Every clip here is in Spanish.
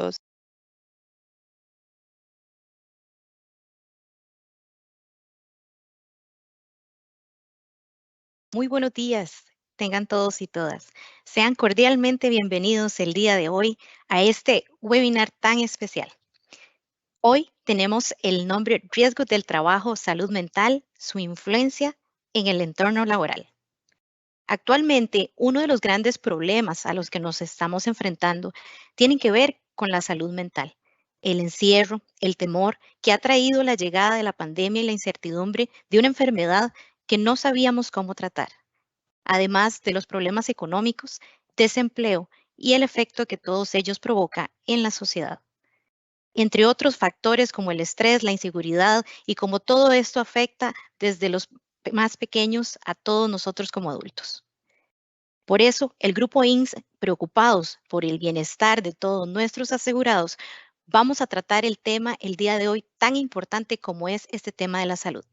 Dos. Muy buenos días, tengan todos y todas. Sean cordialmente bienvenidos el día de hoy a este webinar tan especial. Hoy tenemos el nombre Riesgos del trabajo, salud mental, su influencia en el entorno laboral. Actualmente, uno de los grandes problemas a los que nos estamos enfrentando tienen que ver con la salud mental, el encierro, el temor que ha traído la llegada de la pandemia y la incertidumbre de una enfermedad que no sabíamos cómo tratar, además de los problemas económicos, desempleo y el efecto que todos ellos provoca en la sociedad. Entre otros factores como el estrés, la inseguridad y cómo todo esto afecta desde los más pequeños a todos nosotros como adultos. Por eso, el grupo INS, preocupados por el bienestar de todos nuestros asegurados, vamos a tratar el tema el día de hoy tan importante como es este tema de la salud.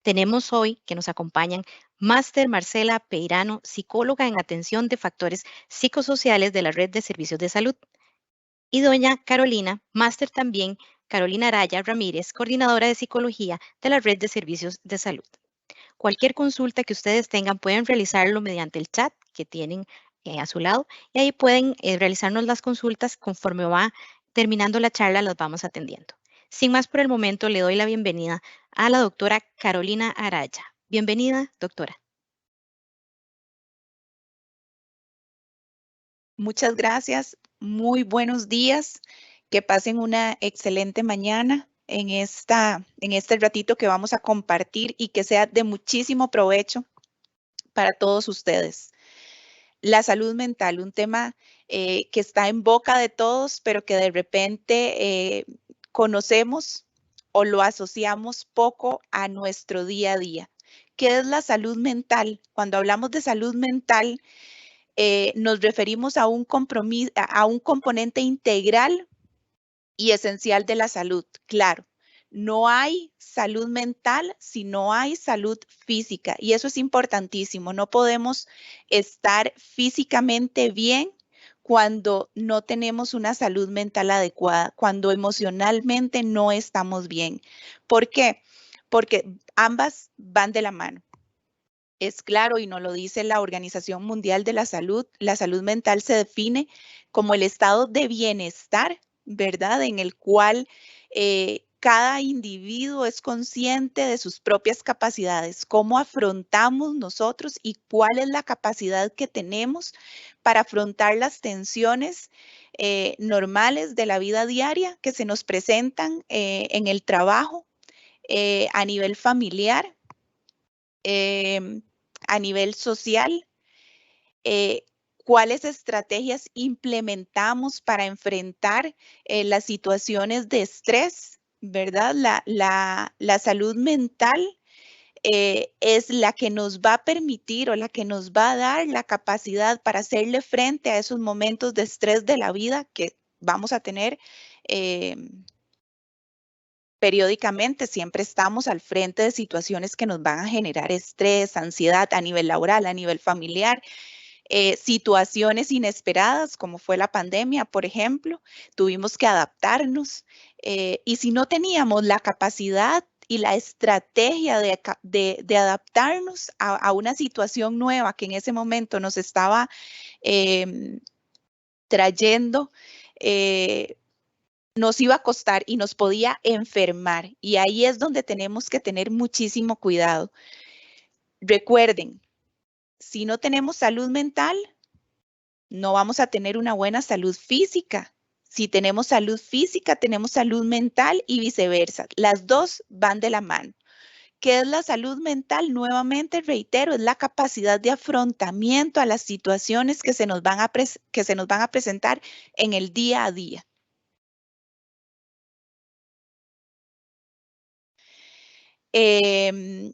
Tenemos hoy que nos acompañan Máster Marcela Peirano, psicóloga en atención de factores psicosociales de la Red de Servicios de Salud, y doña Carolina, máster también, Carolina Araya Ramírez, coordinadora de psicología de la Red de Servicios de Salud. Cualquier consulta que ustedes tengan pueden realizarlo mediante el chat que tienen a su lado y ahí pueden realizarnos las consultas conforme va terminando la charla, las vamos atendiendo. Sin más por el momento, le doy la bienvenida a la doctora Carolina Araya. Bienvenida, doctora. Muchas gracias. Muy buenos días. Que pasen una excelente mañana en este ratito que vamos a compartir y que sea de muchísimo provecho para todos ustedes. La salud mental, un tema que está en boca de todos, pero que de repente conocemos o lo asociamos poco a nuestro día a día. ¿Qué es la salud mental? Cuando hablamos de salud mental, nos referimos a un compromiso, a un componente integral y esencial de la salud. Claro, no hay salud mental si no hay salud física y eso es importantísimo. No podemos estar físicamente bien cuando no tenemos una salud mental adecuada, cuando emocionalmente no estamos bien. ¿Por qué? Porque ambas van de la mano. Es claro, y nos lo dice la Organización Mundial de la salud mental se define como el estado de bienestar, ¿verdad? En el cual cada individuo es consciente de sus propias capacidades, cómo afrontamos nosotros y cuál es la capacidad que tenemos para afrontar las tensiones normales de la vida diaria que se nos presentan en el trabajo, a nivel familiar, em, a nivel social, eh, cuáles estrategias implementamos para enfrentar las situaciones de estrés, ¿verdad? La salud mental es la que nos va a permitir o la que nos va a dar la capacidad para hacerle frente a esos momentos de estrés de la vida que vamos a tener. Periódicamente siempre estamos al frente de situaciones que nos van a generar estrés, ansiedad a nivel laboral, a nivel familiar, situaciones inesperadas como fue la pandemia, por ejemplo, tuvimos que adaptarnos y si no teníamos la capacidad y la estrategia de adaptarnos a una situación nueva que en ese momento nos estaba em, trayendo nos iba a costar y nos podía enfermar. Y ahí es donde tenemos que tener muchísimo cuidado. Recuerden, si no tenemos salud mental, no vamos a tener una buena salud física. Si tenemos salud física, tenemos salud mental y viceversa. Las dos van de la mano. ¿Qué es la salud mental? Nuevamente, reitero, es la capacidad de afrontamiento a las situaciones que se nos van a presentar en el día a día. Eh,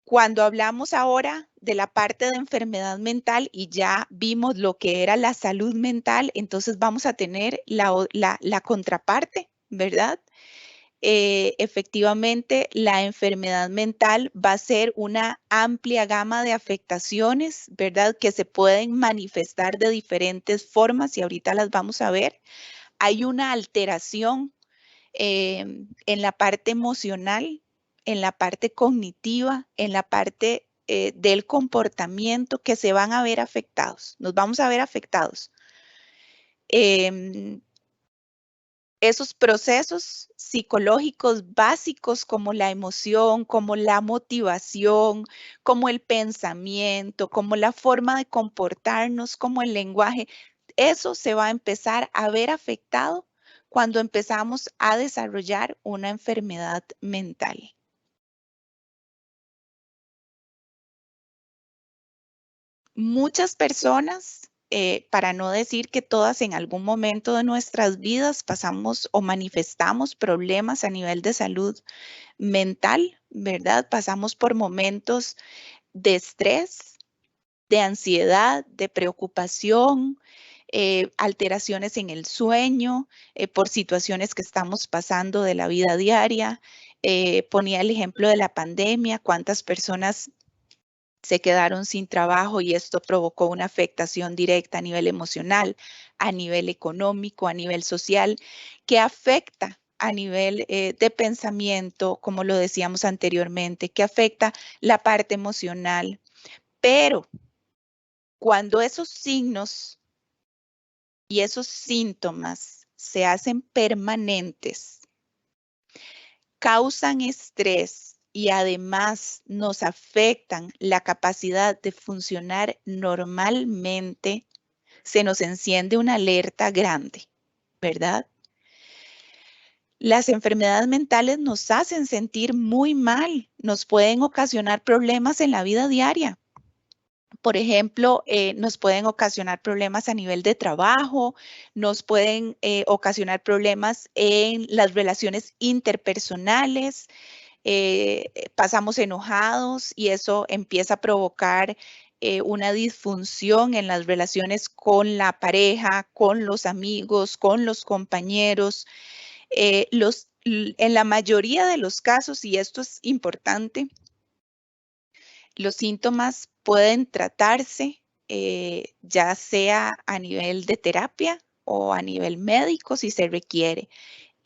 Cuando hablamos ahora de la parte de enfermedad mental y ya vimos lo que era la salud mental, entonces vamos a tener la contraparte, ¿verdad? efectivamente la enfermedad mental va a ser una amplia gama de afectaciones, ¿verdad? Que se pueden manifestar de diferentes formas y ahorita las vamos a ver. Hay una alteración en la parte emocional, en la parte cognitiva, en la parte del comportamiento que se van a ver afectados. Nos vamos a ver afectados. Esos procesos psicológicos básicos como la emoción, como la motivación, como el pensamiento, como la forma de comportarnos, como el lenguaje, eso se va a empezar a ver afectado cuando empezamos a desarrollar una enfermedad mental. Muchas personas, para no decir que todas en algún momento de nuestras vidas pasamos o manifestamos problemas a nivel de salud mental, ¿verdad? Pasamos por momentos de estrés, de ansiedad, de preocupación, alteraciones en el sueño, por situaciones que estamos pasando de la vida diaria. Ponía el ejemplo de la pandemia, cuántas personas se quedaron sin trabajo y esto provocó una afectación directa a nivel emocional, a nivel económico, a nivel social, que afecta a nivel de pensamiento, como lo decíamos anteriormente, que afecta la parte emocional. Pero cuando esos signos y esos síntomas se hacen permanentes, causan estrés y además nos afectan la capacidad de funcionar normalmente, se nos enciende una alerta grande, ¿verdad? Las enfermedades mentales nos hacen sentir muy mal, nos pueden ocasionar problemas en la vida diaria. Por ejemplo, nos pueden ocasionar problemas a nivel de trabajo, nos pueden ocasionar problemas en las relaciones interpersonales, pasamos enojados y eso empieza a provocar una disfunción en las relaciones con la pareja, con los amigos, con los compañeros. En la mayoría de los casos, y esto es importante, los síntomas pueden tratarse ya sea a nivel de terapia o a nivel médico si se requiere.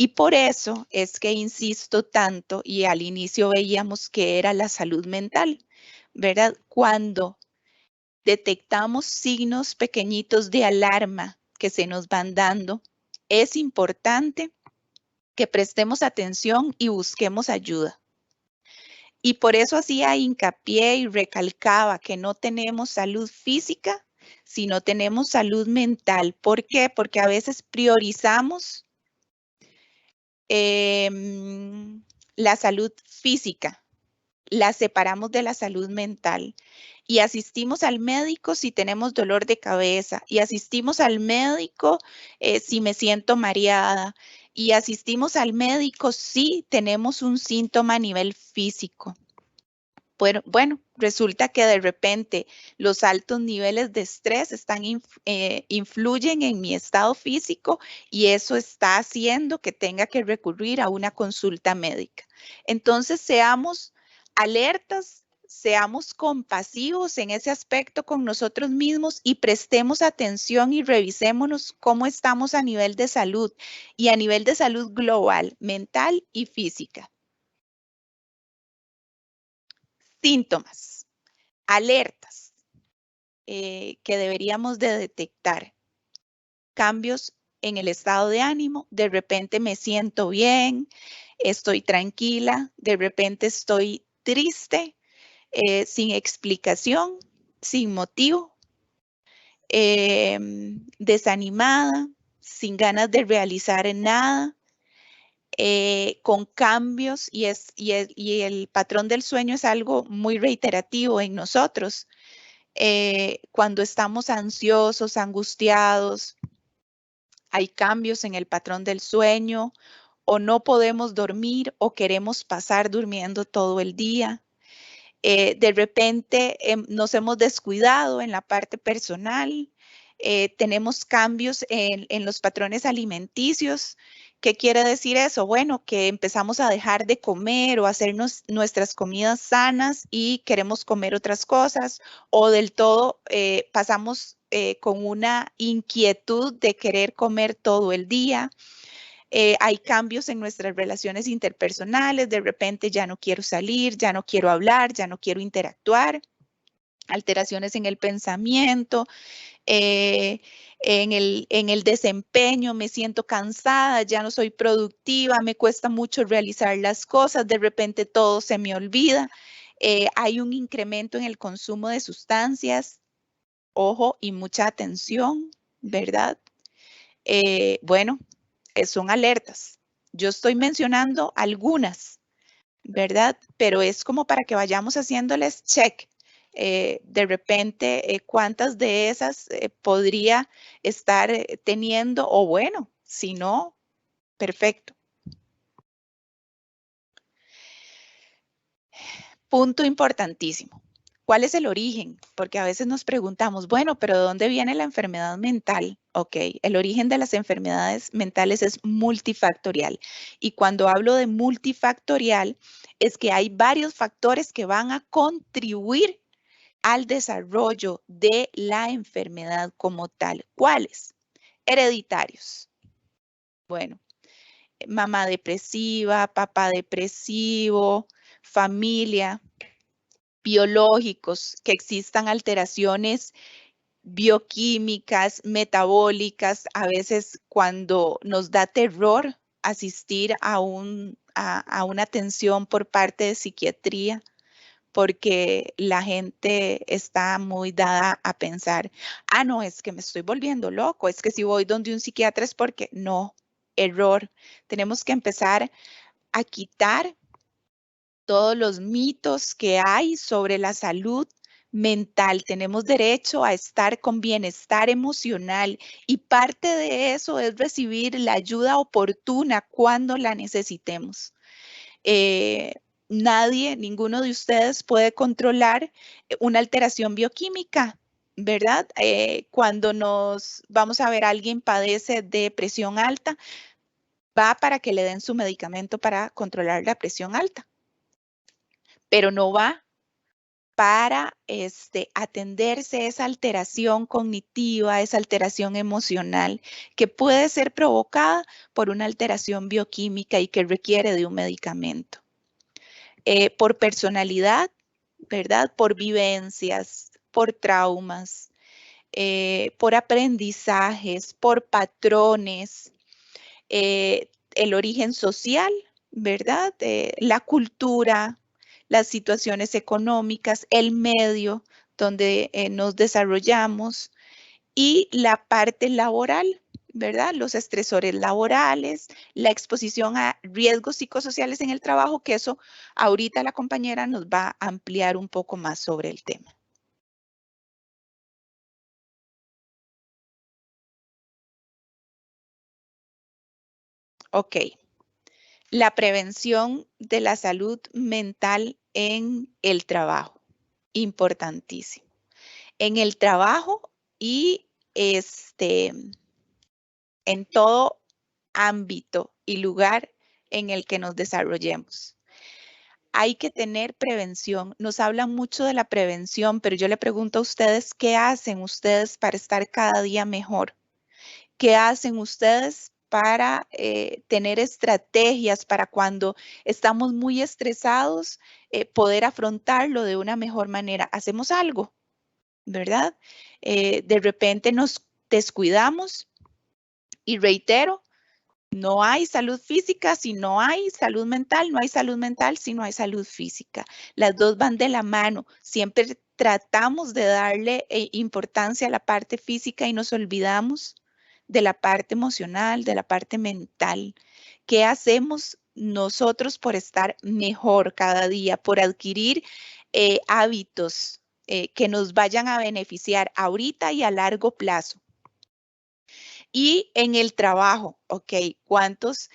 Y por eso es que insisto tanto y al inicio veíamos que era la salud mental, ¿verdad? Cuando detectamos signos pequeñitos de alarma que se nos van dando, es importante que prestemos atención y busquemos ayuda. Y por eso hacía hincapié y recalcaba que no tenemos salud física, sino tenemos salud mental. ¿Por qué? Porque a veces priorizamos la salud física, la separamos de la salud mental y asistimos al médico si tenemos dolor de cabeza y asistimos al médico si me siento mareada y asistimos al médico si tenemos un síntoma a nivel físico. Bueno, resulta que de repente los altos niveles de estrés influyen en mi estado físico y eso está haciendo que tenga que recurrir a una consulta médica. Entonces, seamos alertas, seamos compasivos en ese aspecto con nosotros mismos y prestemos atención y revisémonos cómo estamos a nivel de salud y a nivel de salud global, mental y física. Síntomas. Alertas que deberíamos de detectar. Cambios en el estado de ánimo. De repente me siento bien, estoy tranquila, de repente estoy triste, sin explicación, sin motivo, desanimada, sin ganas de realizar nada. Con cambios y el patrón del sueño es algo muy reiterativo en nosotros. Cuando estamos ansiosos, angustiados, hay cambios en el patrón del sueño o no podemos dormir o queremos pasar durmiendo todo el día. De repente nos hemos descuidado en la parte personal, tenemos cambios en los patrones alimenticios. ¿Qué quiere decir eso? Bueno, que empezamos a dejar de comer o hacernos nuestras comidas sanas y queremos comer otras cosas, o del todo pasamos con una inquietud de querer comer todo el día. Hay cambios en nuestras relaciones interpersonales, de repente ya no quiero salir, ya no quiero hablar, ya no quiero interactuar, alteraciones en el pensamiento, en el desempeño, me siento cansada, ya no soy productiva, me cuesta mucho realizar las cosas, de repente todo se me olvida. Hay un incremento en el consumo de sustancias, ojo y mucha atención, ¿verdad? Bueno, son alertas. Yo estoy mencionando algunas, ¿verdad? Pero es como para que vayamos haciéndoles check. De repente, ¿cuántas de esas podría estar teniendo? O bueno, si no, perfecto. Punto importantísimo. ¿Cuál es el origen? Porque a veces nos preguntamos, bueno, pero ¿de dónde viene la enfermedad mental? Ok, el origen de las enfermedades mentales es multifactorial. Y cuando hablo de multifactorial, es que hay varios factores que van a contribuir al desarrollo de la enfermedad como tal. ¿Cuáles? Hereditarios. Bueno, mamá depresiva, papá depresivo, familia, biológicos, que existan alteraciones bioquímicas, metabólicas, a veces cuando nos da terror asistir a una atención por parte de psiquiatría, porque la gente está muy dada a pensar, ah, no, es que me estoy volviendo loco, es que si voy donde un psiquiatra es porque no, error. Tenemos que empezar a quitar todos los mitos que hay sobre la salud mental. Tenemos derecho a estar con bienestar emocional y parte de eso es recibir la ayuda oportuna cuando la necesitemos. Eh, Nadie, ninguno de ustedes puede controlar una alteración bioquímica, ¿verdad? Cuando nos vamos a ver a alguien padece de presión alta, va para que le den su medicamento para controlar la presión alta, pero no va para atenderse esa alteración cognitiva, esa alteración emocional que puede ser provocada por una alteración bioquímica y que requiere de un medicamento. Por personalidad, ¿verdad? Por vivencias, por traumas, por aprendizajes, por patrones, el origen social, ¿verdad? La cultura, las situaciones económicas, el medio donde nos desarrollamos y la parte laboral, ¿verdad? Los estresores laborales, la exposición a riesgos psicosociales en el trabajo, que eso ahorita la compañera nos va a ampliar un poco más sobre el tema. Ok, la prevención de la salud mental en el trabajo, importantísimo. En el trabajo y en todo ámbito y lugar en el que nos desarrollemos. Hay que tener prevención. Nos hablan mucho de la prevención, pero yo le pregunto a ustedes, ¿qué hacen ustedes para estar cada día mejor? ¿Qué hacen ustedes para tener estrategias para cuando estamos muy estresados, poder afrontarlo de una mejor manera? Hacemos algo, ¿verdad? De repente nos descuidamos y reitero, no hay salud física si no hay salud mental, no hay salud mental si no hay salud física. Las dos van de la mano. Siempre tratamos de darle importancia a la parte física y nos olvidamos de la parte emocional, de la parte mental. ¿Qué hacemos nosotros por estar mejor cada día, por adquirir hábitos que nos vayan a beneficiar ahorita y a largo plazo? Y en el trabajo, ok, ¿cuántos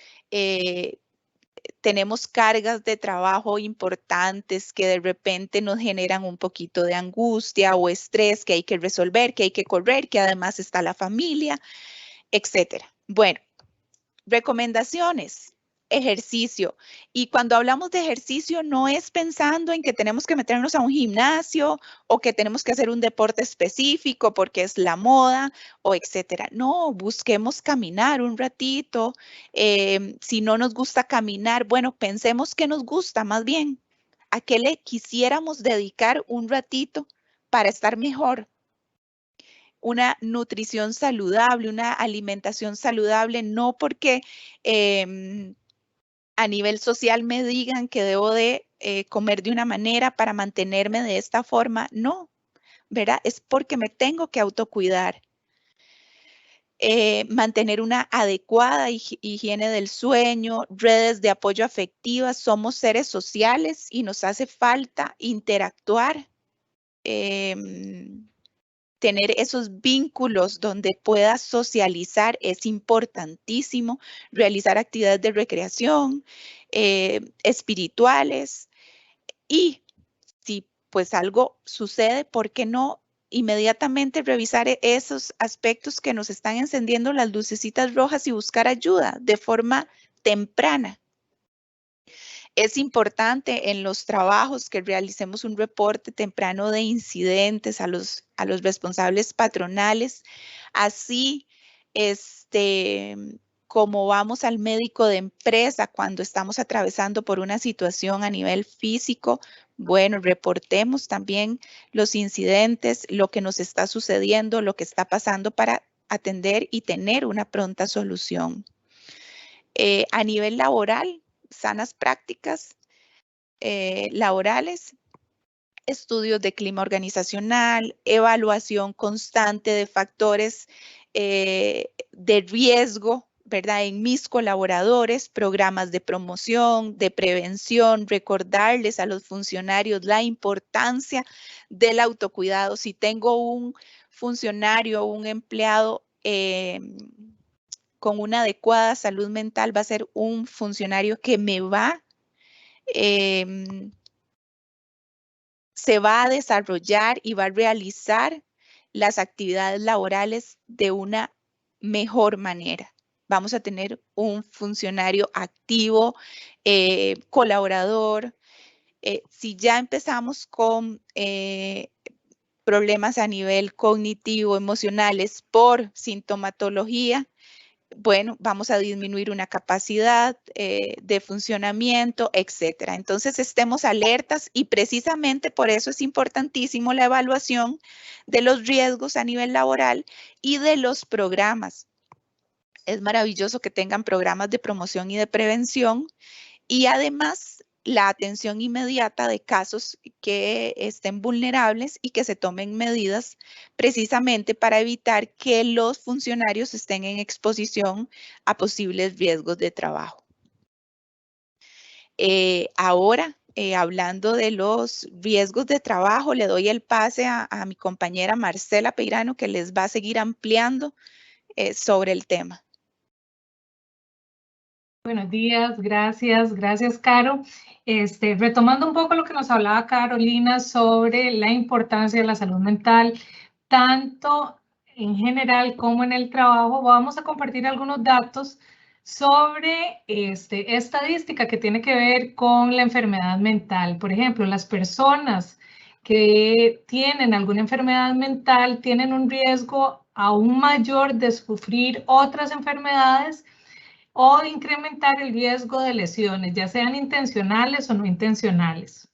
tenemos cargas de trabajo importantes que de repente nos generan un poquito de angustia o estrés que hay que resolver, que hay que correr, que además está la familia, etcétera. Bueno, recomendaciones. Ejercicio. Y cuando hablamos de ejercicio no es pensando en que tenemos que meternos a un gimnasio o que tenemos que hacer un deporte específico porque es la moda o etcétera. No, busquemos caminar un ratito. Si no nos gusta caminar, bueno, pensemos que nos gusta más bien. ¿A qué le quisiéramos dedicar un ratito para estar mejor? Una nutrición saludable, una alimentación saludable, no porque a nivel social me digan que debo de comer de una manera para mantenerme de esta forma. No, ¿verdad? Es porque me tengo que autocuidar. Mantener una adecuada higiene del sueño, redes de apoyo afectivas. Somos seres sociales y nos hace falta interactuar. Tener esos vínculos donde puedas socializar es importantísimo, realizar actividades de recreación, espirituales y si pues algo sucede, ¿por qué no inmediatamente revisar esos aspectos que nos están encendiendo las lucecitas rojas y buscar ayuda de forma temprana? Es importante en los trabajos que realicemos un reporte temprano de incidentes a los responsables patronales. Así, como vamos al médico de empresa cuando estamos atravesando por una situación a nivel físico, bueno, reportemos también los incidentes, lo que nos está sucediendo, lo que está pasando para atender y tener una pronta solución. A nivel laboral, sanas prácticas laborales, estudios de clima organizacional, evaluación constante de factores de riesgo, ¿verdad? En mis colaboradores, programas de promoción, de prevención, recordarles a los funcionarios la importancia del autocuidado. Si tengo un funcionario o un empleado con una adecuada salud mental, va a ser un funcionario que me va se va a desarrollar y va a realizar las actividades laborales de una mejor manera. Vamos a tener un funcionario activo, colaborador. Si ya empezamos con problemas a nivel cognitivo, emocionales por sintomatología, bueno, vamos a disminuir una capacidad de funcionamiento, etcétera. Entonces, estemos alertas y precisamente por eso es importantísimo la evaluación de los riesgos a nivel laboral y de los programas. Es maravilloso que tengan programas de promoción y de prevención y además la atención inmediata de casos que estén vulnerables y que se tomen medidas precisamente para evitar que los funcionarios estén en exposición a posibles riesgos de trabajo. Ahora, hablando de los riesgos de trabajo, le doy el pase a mi compañera Marcela Peirano, que les va a seguir ampliando sobre el tema. Buenos días, gracias Caro. Retomando un poco lo que nos hablaba Carolina sobre la importancia de la salud mental, tanto en general como en el trabajo, vamos a compartir algunos datos sobre estadística que tiene que ver con la enfermedad mental. Por ejemplo, las personas que tienen alguna enfermedad mental tienen un riesgo aún mayor de sufrir otras enfermedades o incrementar el riesgo de lesiones, ya sean intencionales o no intencionales.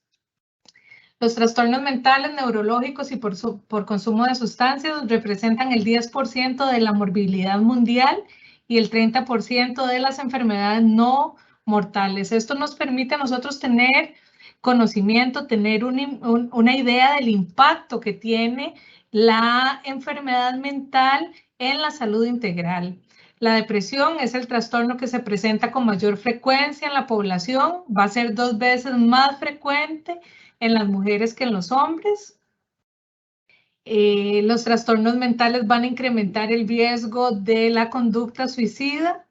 Los trastornos mentales, neurológicos y por consumo de sustancias representan el 10% de la morbilidad mundial y el 30% de las enfermedades no mortales. Esto nos permite a nosotros tener conocimiento, tener una idea del impacto que tiene la enfermedad mental en la salud integral. La depresión es el trastorno que se presenta con mayor frecuencia en la población, va a ser 2 veces más frecuente en las mujeres que en los hombres. Los trastornos mentales van a incrementar el riesgo de la conducta suicida.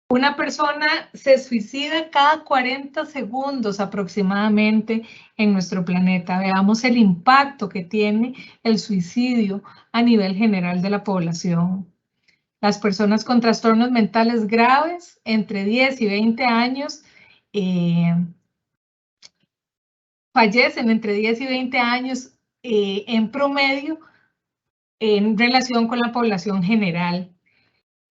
Una persona se suicida cada 40 segundos aproximadamente en nuestro planeta. Veamos el impacto que tiene el suicidio a nivel general de la población. Las personas con trastornos mentales graves entre 10 y 20 años fallecen entre 10 y 20 años en promedio en relación con la población general.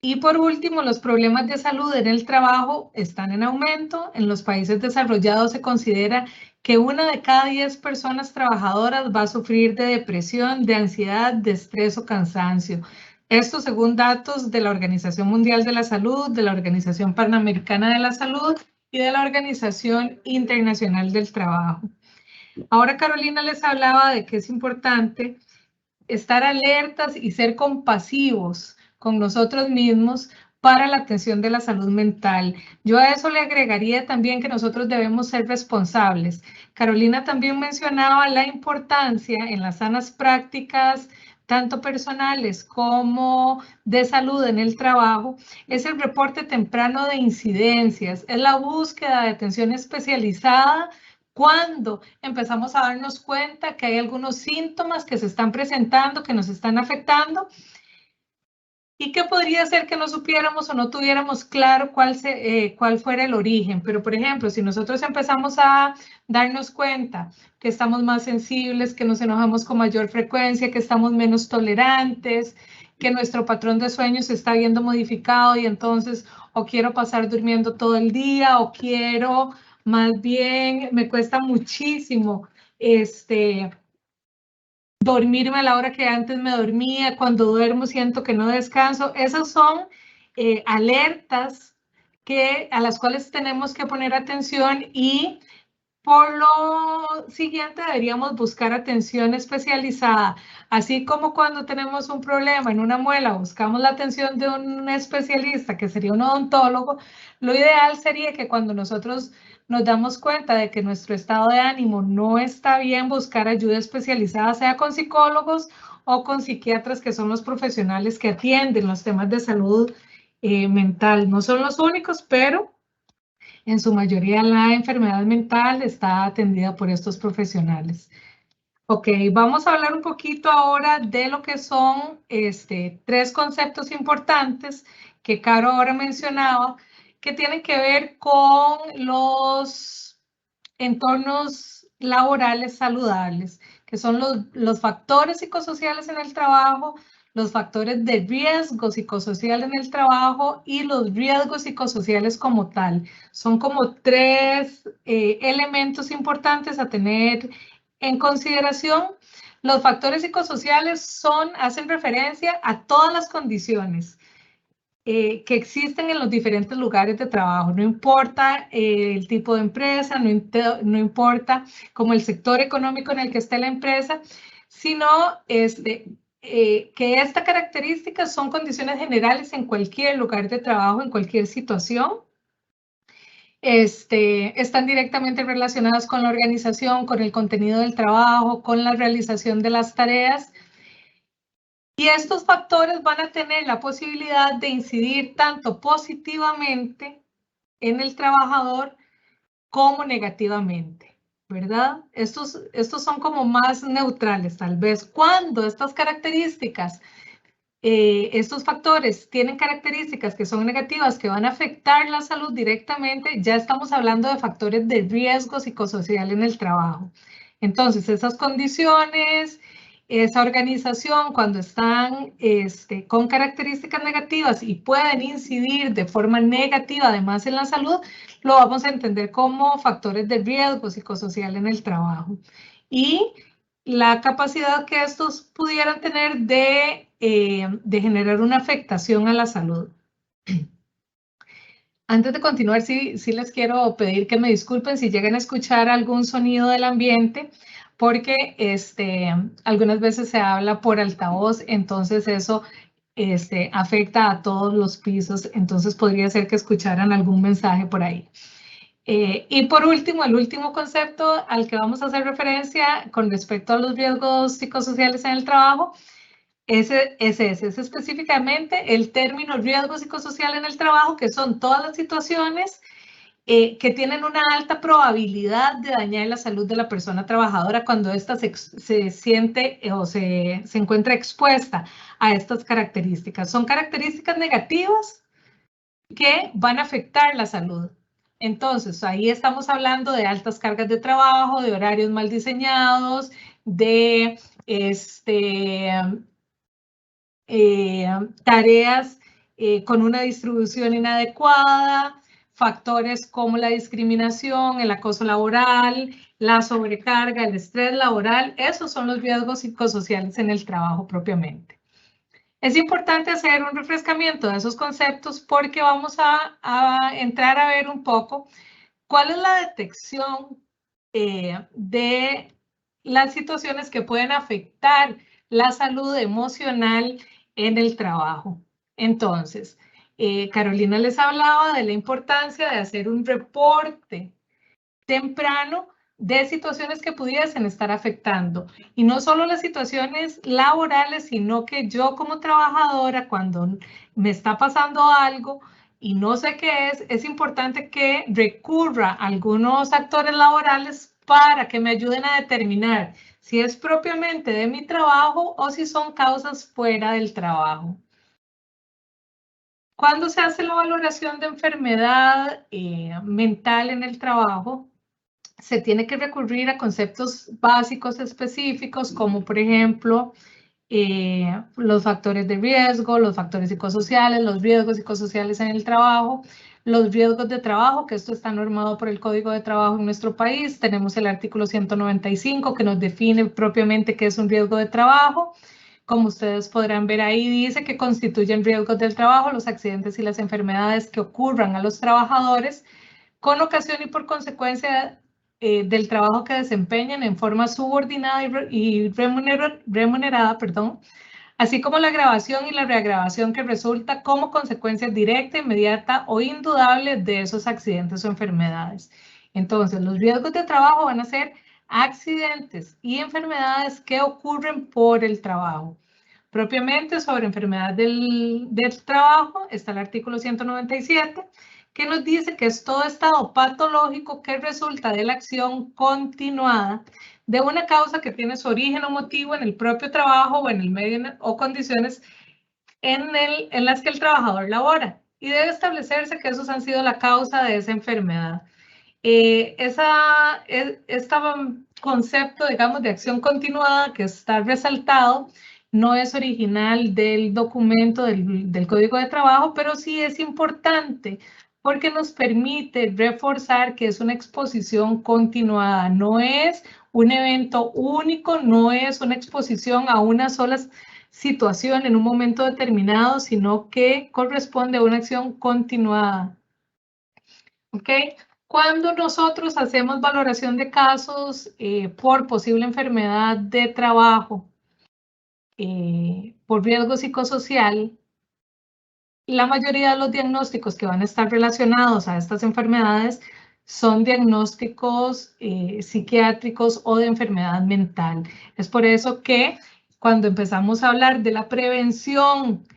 Y por último, los problemas de salud en el trabajo están en aumento. En los países desarrollados se considera que 1 de cada 10 personas trabajadoras va a sufrir de depresión, de ansiedad, de estrés o cansancio. Esto según datos de la Organización Mundial de la Salud, de la Organización Panamericana de la Salud y de la Organización Internacional del Trabajo. Ahora Carolina les hablaba de que es importante estar alertas y ser compasivos con nosotros mismos para la atención de la salud mental. Yo a eso le agregaría también que nosotros debemos ser responsables. Carolina también mencionaba la importancia en las sanas prácticas, tanto personales como de salud en el trabajo, es el reporte temprano de incidencias, es la búsqueda de atención especializada cuando empezamos a darnos cuenta que hay algunos síntomas que se están presentando, que nos están afectando y que podría ser que no supiéramos o no tuviéramos claro cuál fuera el origen. Pero, por ejemplo, si nosotros empezamos a darnos cuenta que estamos más sensibles, que nos enojamos con mayor frecuencia, que estamos menos tolerantes, que nuestro patrón de sueño se está viendo modificado y entonces o quiero pasar durmiendo todo el día o quiero más bien, me cuesta muchísimo dormirme a la hora que antes me dormía, cuando duermo siento que no descanso. Esas son alertas a las cuales tenemos que poner atención y por lo siguiente deberíamos buscar atención especializada. Así como cuando tenemos un problema en una muela, buscamos la atención de un especialista, que sería un odontólogo, lo ideal sería que cuando nosotros nos damos cuenta de que nuestro estado de ánimo no está bien, buscar ayuda especializada, sea con psicólogos o con psiquiatras, que son los profesionales que atienden los temas de salud mental. No son los únicos, pero en su mayoría la enfermedad mental está atendida por estos profesionales. Ok, vamos a hablar un poquito ahora de lo que son 3 conceptos importantes que Caro ahora mencionaba, que tienen que ver con los entornos laborales saludables, que son los factores psicosociales en el trabajo, los factores de riesgo psicosocial en el trabajo y los riesgos psicosociales como tal. Son como 3 elementos importantes a tener en consideración. Los factores psicosociales hacen referencia a todas las condiciones que existen en los diferentes lugares de trabajo. No importa el tipo de empresa, no importa como el sector económico en el que esté la empresa, sino que estas características son condiciones generales en cualquier lugar de trabajo, en cualquier situación. Están directamente relacionadas con la organización, con el contenido del trabajo, con la realización de las tareas. Y estos factores van a tener la posibilidad de incidir tanto positivamente en el trabajador como negativamente, ¿verdad? Estos son como más neutrales, tal vez. Cuando estas características, estos factores tienen características que son negativas, que van a afectar la salud directamente, ya estamos hablando de factores de riesgo psicosocial en el trabajo. Entonces, esas condiciones, esa organización, cuando están con características negativas y pueden incidir de forma negativa además en la salud, lo vamos a entender como factores de riesgo psicosocial en el trabajo. Y la capacidad que estos pudieran tener de generar una afectación a la salud. Antes de continuar, sí les quiero pedir que me disculpen si llegan a escuchar algún sonido del ambiente, porque algunas veces se habla por altavoz, entonces eso afecta a todos los pisos, entonces podría ser que escucharan algún mensaje por ahí. Y por último, el último concepto al que vamos a hacer referencia con respecto a los riesgos psicosociales en el trabajo Ese es específicamente el término riesgo psicosocial en el trabajo, que son todas las situaciones que tienen una alta probabilidad de dañar la salud de la persona trabajadora cuando ésta se siente o se encuentra expuesta a estas características. Son características negativas que van a afectar la salud. Entonces, ahí estamos hablando de altas cargas de trabajo, de horarios mal diseñados, de tareas con una distribución inadecuada, factores como la discriminación, el acoso laboral, la sobrecarga, el estrés laboral. Esos son los riesgos psicosociales en el trabajo propiamente. Es importante hacer un refrescamiento de esos conceptos porque vamos a entrar a ver un poco cuál es la detección de las situaciones que pueden afectar la salud emocional en el trabajo. Entonces, Carolina les hablaba de la importancia de hacer un reporte temprano de situaciones que pudiesen estar afectando. Y no solo las situaciones laborales, sino que yo como trabajadora, cuando me está pasando algo y no sé qué es importante que recurra a algunos actores laborales para que me ayuden a determinar si es propiamente de mi trabajo o si son causas fuera del trabajo. Cuando se hace la valoración de enfermedad mental en el trabajo, se tiene que recurrir a conceptos básicos específicos, como por ejemplo, los factores de riesgo, los factores psicosociales, los riesgos psicosociales en el trabajo, los riesgos de trabajo, que esto está normado por el Código de Trabajo en nuestro país. Tenemos el artículo 195 que nos define propiamente qué es un riesgo de trabajo. Como ustedes podrán ver ahí, dice que constituyen riesgos del trabajo los accidentes y las enfermedades que ocurran a los trabajadores con ocasión y por consecuencia del trabajo que desempeñan en forma subordinada y remunerada, así como la agravación y la reagravación que resulta como consecuencia directa, inmediata o indudable de esos accidentes o enfermedades. Entonces, los riesgos de trabajo van a ser accidentes y enfermedades que ocurren por el trabajo. Propiamente sobre enfermedad del trabajo está el artículo 197, que nos dice que es todo estado patológico que resulta de la acción continuada de una causa que tiene su origen o motivo en el propio trabajo o en el medio o condiciones en las que el trabajador labora. Y debe establecerse que esos han sido la causa de esa enfermedad. Este concepto, digamos, de acción continuada que está resaltado no es original del documento del Código de Trabajo, pero sí es importante porque nos permite reforzar que es una exposición continuada, no es un evento único, no es una exposición a una sola situación en un momento determinado, sino que corresponde a una acción continuada. ¿Ok? Cuando nosotros hacemos valoración de casos por posible enfermedad de trabajo, por riesgo psicosocial, la mayoría de los diagnósticos que van a estar relacionados a estas enfermedades son diagnósticos psiquiátricos o de enfermedad mental. Es por eso que cuando empezamos a hablar de la prevención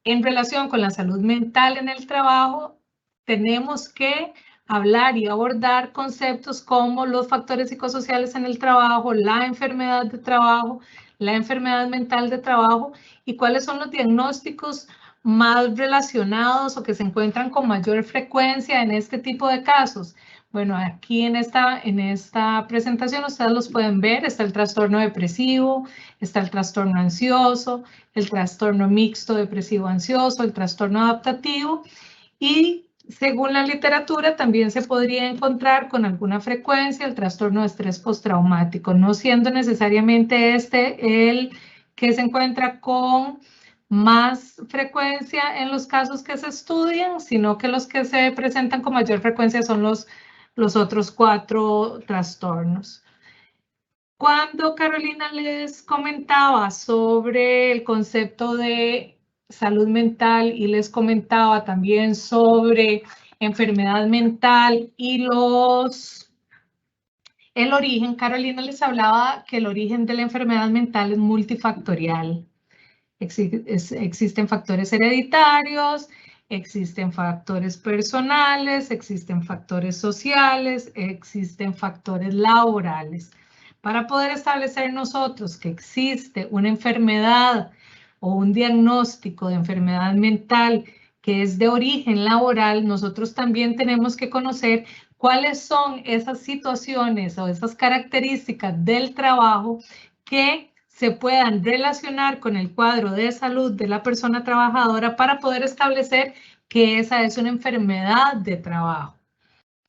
en relación con la salud mental en el trabajo, tenemos que hablar y abordar conceptos como los factores psicosociales en el trabajo, la enfermedad de trabajo, la enfermedad mental de trabajo y cuáles son los diagnósticos más relacionados o que se encuentran con mayor frecuencia en este tipo de casos. Bueno, aquí en esta presentación ustedes los pueden ver, está el trastorno depresivo, está el trastorno ansioso, el trastorno mixto depresivo ansioso, el trastorno adaptativo y según la literatura también se podría encontrar con alguna frecuencia el trastorno de estrés postraumático, no siendo necesariamente el que se encuentra con más frecuencia en los casos que se estudian, sino que los que se presentan con mayor frecuencia son los otros 4 trastornos. Cuando Carolina les comentaba sobre el concepto de salud mental y les comentaba también sobre enfermedad mental y el origen, Carolina les hablaba que el origen de la enfermedad mental es multifactorial. existen factores hereditarios, existen factores personales, existen factores sociales, existen factores laborales. Para poder establecer nosotros que existe una enfermedad o un diagnóstico de enfermedad mental que es de origen laboral, nosotros también tenemos que conocer cuáles son esas situaciones o esas características del trabajo que se puedan relacionar con el cuadro de salud de la persona trabajadora para poder establecer que esa es una enfermedad de trabajo,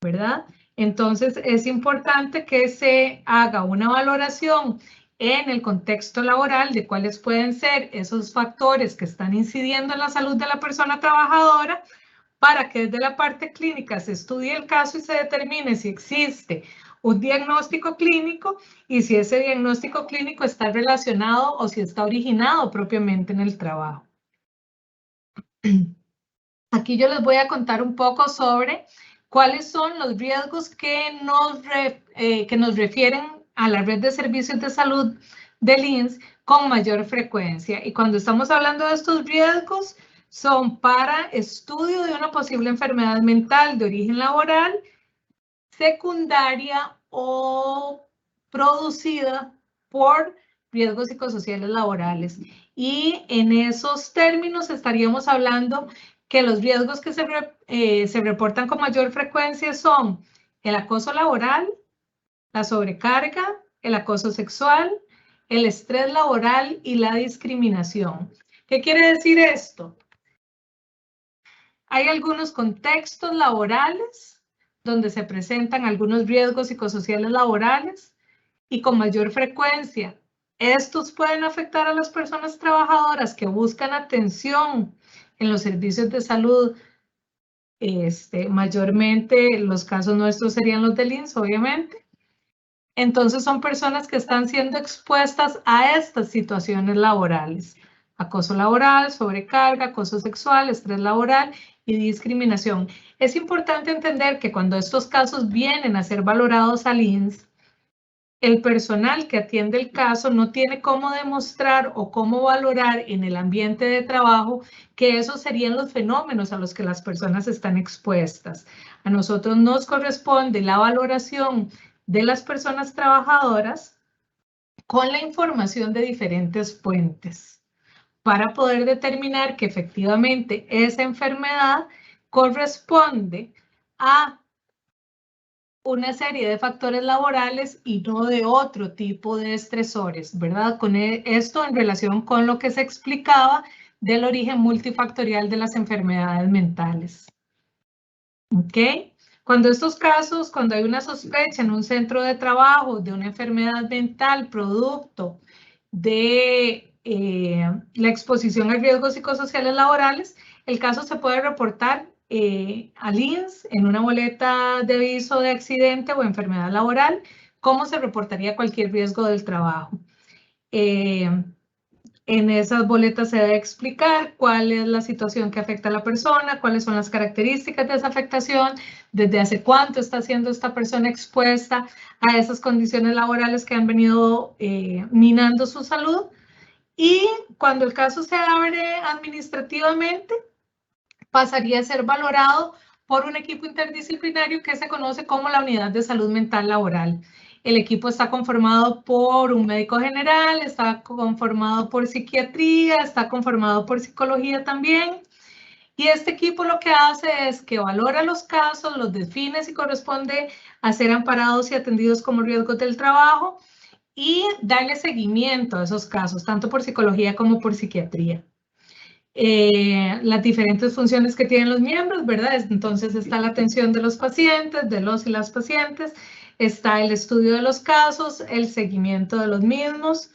¿verdad? Entonces, es importante que se haga una valoración en el contexto laboral de cuáles pueden ser esos factores que están incidiendo en la salud de la persona trabajadora para que desde la parte clínica se estudie el caso y se determine si existe un diagnóstico clínico y si ese diagnóstico clínico está relacionado o si está originado propiamente en el trabajo. Aquí yo les voy a contar un poco sobre cuáles son los riesgos que nos refieren a la red de servicios de salud del INSS con mayor frecuencia. Y cuando estamos hablando de estos riesgos, son para estudio de una posible enfermedad mental de origen laboral, secundaria o producida por riesgos psicosociales laborales. Y en esos términos estaríamos hablando que los riesgos que se reportan con mayor frecuencia son el acoso laboral, la sobrecarga, el acoso sexual, el estrés laboral y la discriminación. ¿Qué quiere decir esto? Hay algunos contextos laborales donde se presentan algunos riesgos psicosociales laborales y con mayor frecuencia. Estos pueden afectar a las personas trabajadoras que buscan atención en los servicios de salud. Mayormente los casos nuestros serían los del INSS, obviamente. Entonces son personas que están siendo expuestas a estas situaciones laborales. Acoso laboral, sobrecarga, acoso sexual, estrés laboral y discriminación. Es importante entender que cuando estos casos vienen a ser valorados al INSS, el personal que atiende el caso no tiene cómo demostrar o cómo valorar en el ambiente de trabajo que esos serían los fenómenos a los que las personas están expuestas. A nosotros nos corresponde la valoración de las personas trabajadoras con la información de diferentes fuentes para poder determinar que efectivamente esa enfermedad corresponde a una serie de factores laborales y no de otro tipo de estresores, ¿verdad? Con esto en relación con lo que se explicaba del origen multifactorial de las enfermedades mentales. ¿Ok? Cuando estos casos, cuando hay una sospecha en un centro de trabajo de una enfermedad mental producto de la exposición a riesgos psicosociales laborales, el caso se puede reportar al INSS en una boleta de aviso de accidente o enfermedad laboral, como se reportaría cualquier riesgo del trabajo. En esas boletas se debe explicar cuál es la situación que afecta a la persona, cuáles son las características de esa afectación, desde hace cuánto está siendo esta persona expuesta a esas condiciones laborales que han venido minando su salud. Y cuando el caso se abre administrativamente, pasaría a ser valorado por un equipo interdisciplinario que se conoce como la Unidad de Salud Mental Laboral. El equipo está conformado por un médico general, está conformado por psiquiatría, está conformado por psicología también. Y este equipo lo que hace es que valora los casos, los define si corresponde a ser amparados y atendidos como riesgos del trabajo y darle seguimiento a esos casos, tanto por psicología como por psiquiatría. Las diferentes funciones que tienen los miembros, ¿verdad? Entonces está la atención de los pacientes, de los y las pacientes, está el estudio de los casos, el seguimiento de los mismos.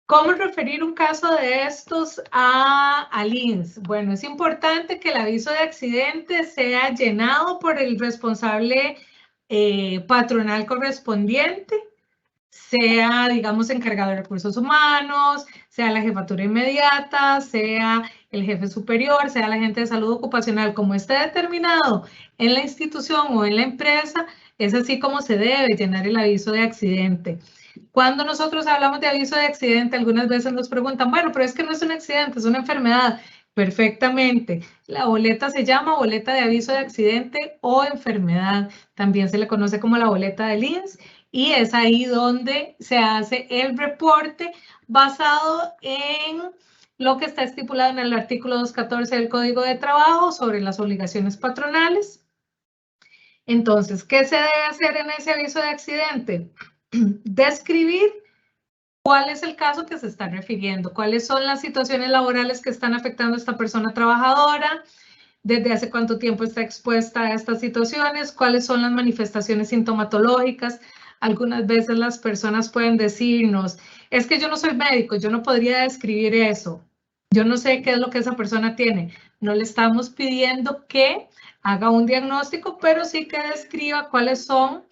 ¿Cómo referir un caso de estos al INSS? Bueno, es importante que el aviso de accidente sea llenado por el responsable patronal correspondiente, sea, digamos, encargado de recursos humanos, sea la jefatura inmediata, sea el jefe superior, sea la agente de salud ocupacional, como esté determinado en la institución o en la empresa, es así como se debe llenar el aviso de accidente. Cuando nosotros hablamos de aviso de accidente, algunas veces nos preguntan, bueno, pero es que no es un accidente, es una enfermedad. Perfectamente. La boleta se llama boleta de aviso de accidente o enfermedad. También se le conoce como la boleta del INS y es ahí donde se hace el reporte basado en lo que está estipulado en el artículo 214 del Código de Trabajo sobre las obligaciones patronales. Entonces, ¿qué se debe hacer en ese aviso de accidente? Describir cuál es el caso que se está refiriendo, cuáles son las situaciones laborales que están afectando a esta persona trabajadora, desde hace cuánto tiempo está expuesta a estas situaciones, cuáles son las manifestaciones sintomatológicas. Algunas veces las personas pueden decirnos, es que yo no soy médico, yo no podría describir eso. Yo no sé qué es lo que esa persona tiene. No le estamos pidiendo que haga un diagnóstico, pero sí que describa cuáles son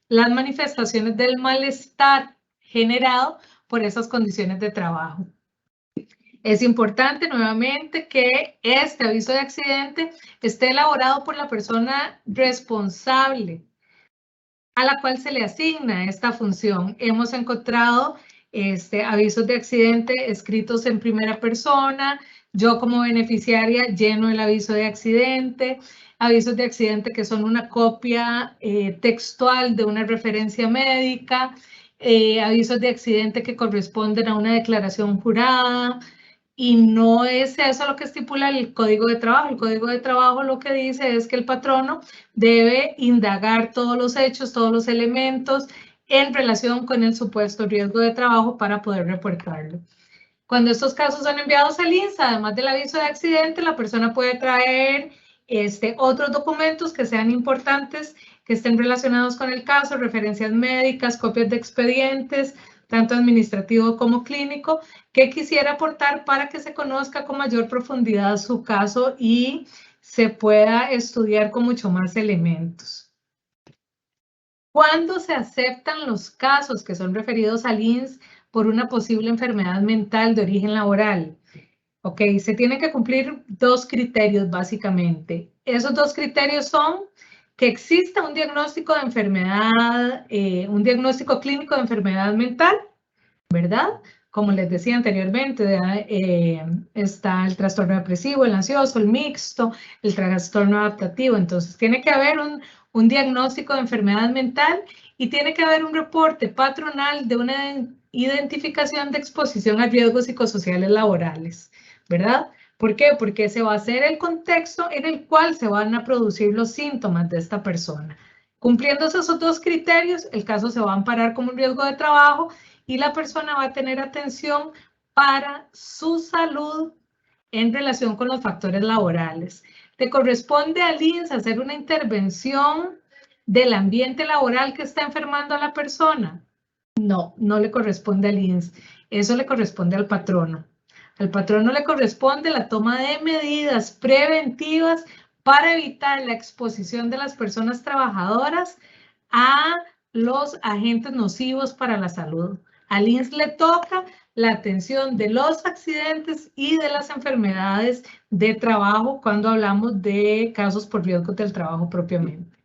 las manifestaciones del malestar generado por esas condiciones de trabajo. Es importante nuevamente que este aviso de accidente esté elaborado por la persona responsable a la cual se le asigna esta función. Hemos encontrado avisos de accidente escritos en primera persona. Yo como beneficiaria lleno el aviso de accidente. Avisos de accidente que son una copia textual de una referencia médica. Avisos de accidente que corresponden a una declaración jurada. Y no es eso lo que estipula el Código de Trabajo. El Código de Trabajo lo que dice es que el patrono debe indagar todos los hechos, todos los elementos en relación con el supuesto riesgo de trabajo para poder reportarlo. Cuando estos casos son enviados al INSS, además del aviso de accidente, la persona puede traer otros documentos que sean importantes, que estén relacionados con el caso, referencias médicas, copias de expedientes, tanto administrativo como clínico, que quisiera aportar para que se conozca con mayor profundidad su caso y se pueda estudiar con mucho más elementos. ¿Cuándo se aceptan los casos que son referidos al INSS por una posible enfermedad mental de origen laboral? Ok, se tienen que cumplir dos criterios básicamente. Esos dos criterios son que exista un diagnóstico de enfermedad, un diagnóstico clínico de enfermedad mental, ¿verdad? Como les decía anteriormente, está el trastorno depresivo, el ansioso, el mixto, el trastorno adaptativo. Entonces, tiene que haber un diagnóstico de enfermedad mental y tiene que haber un reporte patronal de una identificación de exposición a riesgos psicosociales laborales, ¿verdad? ¿Por qué? Porque se va a hacer el contexto en el cual se van a producir los síntomas de esta persona. Cumpliendo esos dos criterios, el caso se va a amparar como un riesgo de trabajo y la persona va a tener atención para su salud en relación con los factores laborales. ¿Le corresponde al INSS hacer una intervención del ambiente laboral que está enfermando a la persona? No, no le corresponde al INSS. Eso le corresponde al patrono. Al patrono le corresponde la toma de medidas preventivas para evitar la exposición de las personas trabajadoras a los agentes nocivos para la salud. Al INSS le toca la atención de los accidentes y de las enfermedades de trabajo cuando hablamos de casos por riesgos del trabajo propiamente.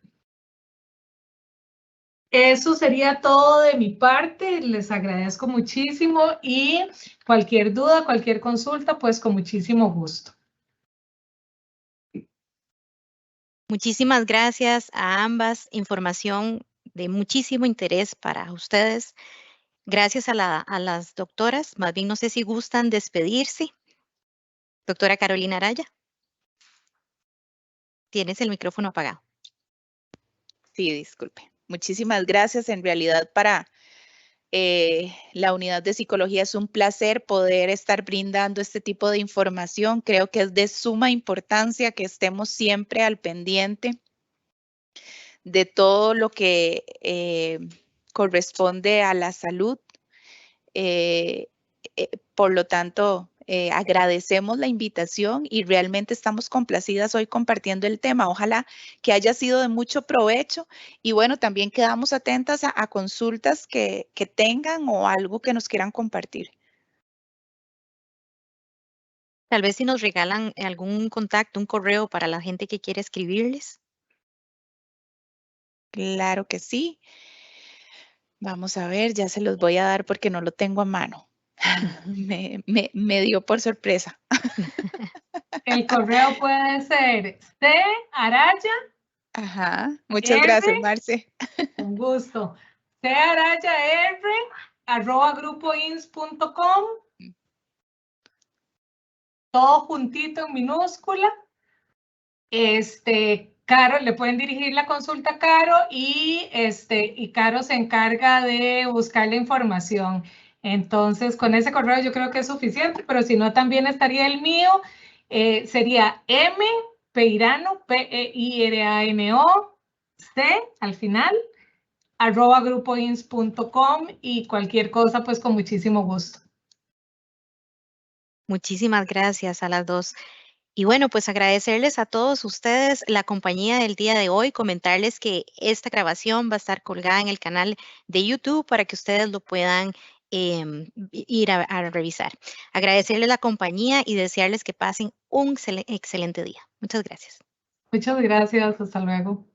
Eso sería todo de mi parte. Les agradezco muchísimo y cualquier duda, cualquier consulta, pues con muchísimo gusto. Muchísimas gracias a ambas. Información de muchísimo interés para ustedes. Gracias a las doctoras. Más bien no sé si gustan despedirse. Doctora Carolina Araya. Tienes el micrófono apagado. Sí, disculpe. Muchísimas gracias. En realidad para la unidad de psicología es un placer poder estar brindando este tipo de información. Creo que es de suma importancia que estemos siempre al pendiente de todo lo que corresponde a la salud. Por lo tanto, agradecemos la invitación y realmente estamos complacidas hoy compartiendo el tema. Ojalá que haya sido de mucho provecho y bueno, también quedamos atentas a consultas que tengan o algo que nos quieran compartir. Tal vez si nos regalan algún contacto, un correo para la gente que quiere escribirles. Claro que sí. Vamos a ver, ya se los voy a dar porque no lo tengo a mano. Me dio por sorpresa. El correo puede ser C-Araya. Ajá, muchas gracias, Marce. Con gusto. C-Araya-R@grupoins.com. Todo juntito en minúscula. Caro, le pueden dirigir la consulta a Caro y Caro se encarga de buscar la información. Entonces, con ese correo yo creo que es suficiente, pero si no, también estaría el mío. Sería mpeirano, Peirano, C al final, @grupoins.com y cualquier cosa, pues con muchísimo gusto. Muchísimas gracias a las dos. Y bueno, pues agradecerles a todos ustedes la compañía del día de hoy, comentarles que esta grabación va a estar colgada en el canal de YouTube para que ustedes lo puedan ir a revisar. Agradecerles la compañía y desearles que pasen un excelente día. Muchas gracias. Muchas gracias. Hasta luego.